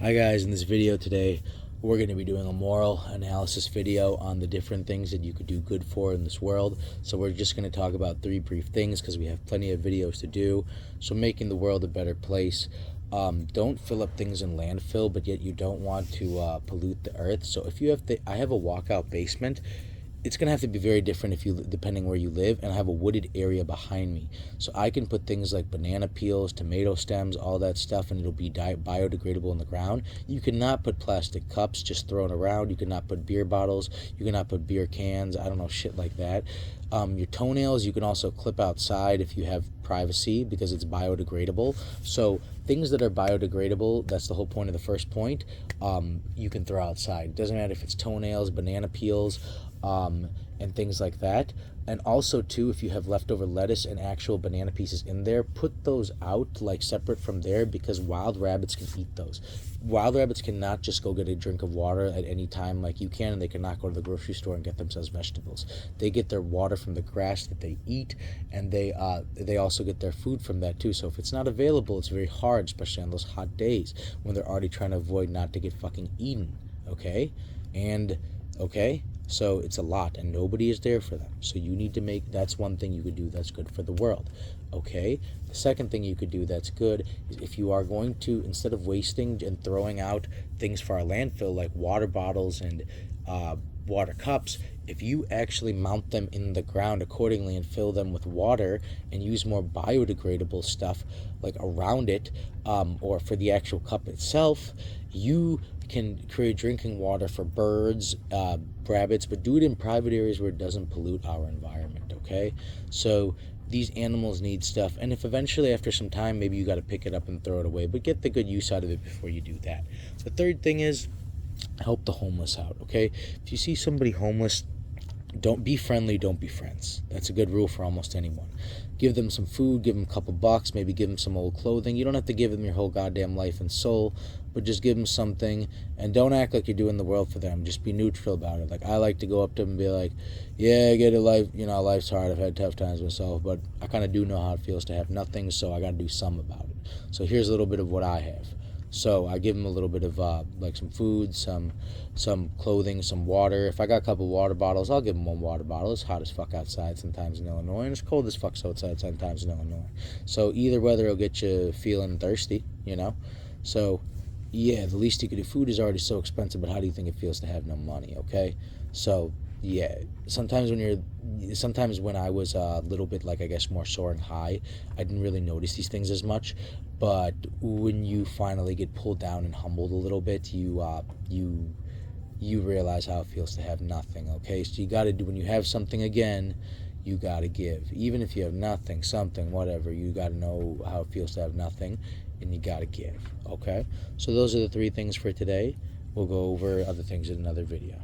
Hi guys, in this video today we're going to be doing a moral analysis video on the different things that you could do good for in this world. So we're just going to talk about three brief things because we have plenty of videos to do. So making the world a better place. Don't fill up things in landfill, but yet you don't want to pollute the earth. So if you have I have a walkout basement. It's going to have to be very different depending where you live, and I have a wooded area behind me, so I can put things like banana peels, tomato stems, all that stuff, and it'll be biodegradable in the ground. You cannot put plastic cups just thrown around. You cannot put beer bottles. You cannot put beer cans. I don't know, shit like that. Your toenails you can also clip outside if you have privacy because it's biodegradable. So things that are biodegradable, that's the whole point of the first point, you can throw outside. It doesn't matter if it's toenails, banana peels, and things like that. And also too, if you have leftover lettuce and actual banana pieces in there, put those out like separate from there, because wild rabbits can eat those. Wild rabbits cannot just go get a drink of water at any time like you can, and they cannot go to the grocery store and get themselves vegetables. They get their water from the grass that they eat, and they also get their food from that too. So if it's not available, it's very hard, especially on those hot days when they're already trying to avoid not to get fucking eaten. Okay, so it's a lot, and nobody is there for them. So you need to that's one thing you could do that's good for the world. Okay, the second thing you could do that's good is, if you are going to, instead of wasting and throwing out things for our landfill like water bottles and water cups, if you actually mount them in the ground accordingly and fill them with water and use more biodegradable stuff like around it, or for the actual cup itself, you can create drinking water for birds, rabbits, but do it in private areas where it doesn't pollute our environment. Okay, so these animals need stuff, and if eventually after some time maybe you got to pick it up and throw it away, but get the good use out of it before you do that. The third thing is, help the homeless out. Okay, if you see somebody homeless, don't be friendly, don't be friends. That's a good rule for almost anyone. Give them some food, give them a couple bucks, maybe give them some old clothing. You don't have to give them your whole goddamn life and soul, but just give them something, and don't act like you're doing the world for them. Just be neutral about it. Like, I like to go up to them and be like, yeah, I get it, life, life's hard, I've had tough times myself, but I kind of do know how it feels to have nothing, so I got to do some about it. So here's a little bit of what I have. So I give them a little bit of like some food, some clothing, some water. If I got a couple water bottles, I'll give them one water bottle. It's hot as fuck outside sometimes in Illinois, and it's cold as fuck outside sometimes in Illinois. So either weather will get you feeling thirsty. So yeah, the least you could do. Food is already so expensive, but how do you think it feels to have no money? Okay, so yeah, sometimes when I was a little bit, like, I guess, more soaring high, I didn't really notice these things as much. But when you finally get pulled down and humbled a little bit, you realize how it feels to have nothing. Okay, so you got to do, when you have something again, you got to give. Even if you have nothing, something, whatever, you got to know how it feels to have nothing, and you got to give. Okay, so those are the three things for today. We'll go over other things in another video.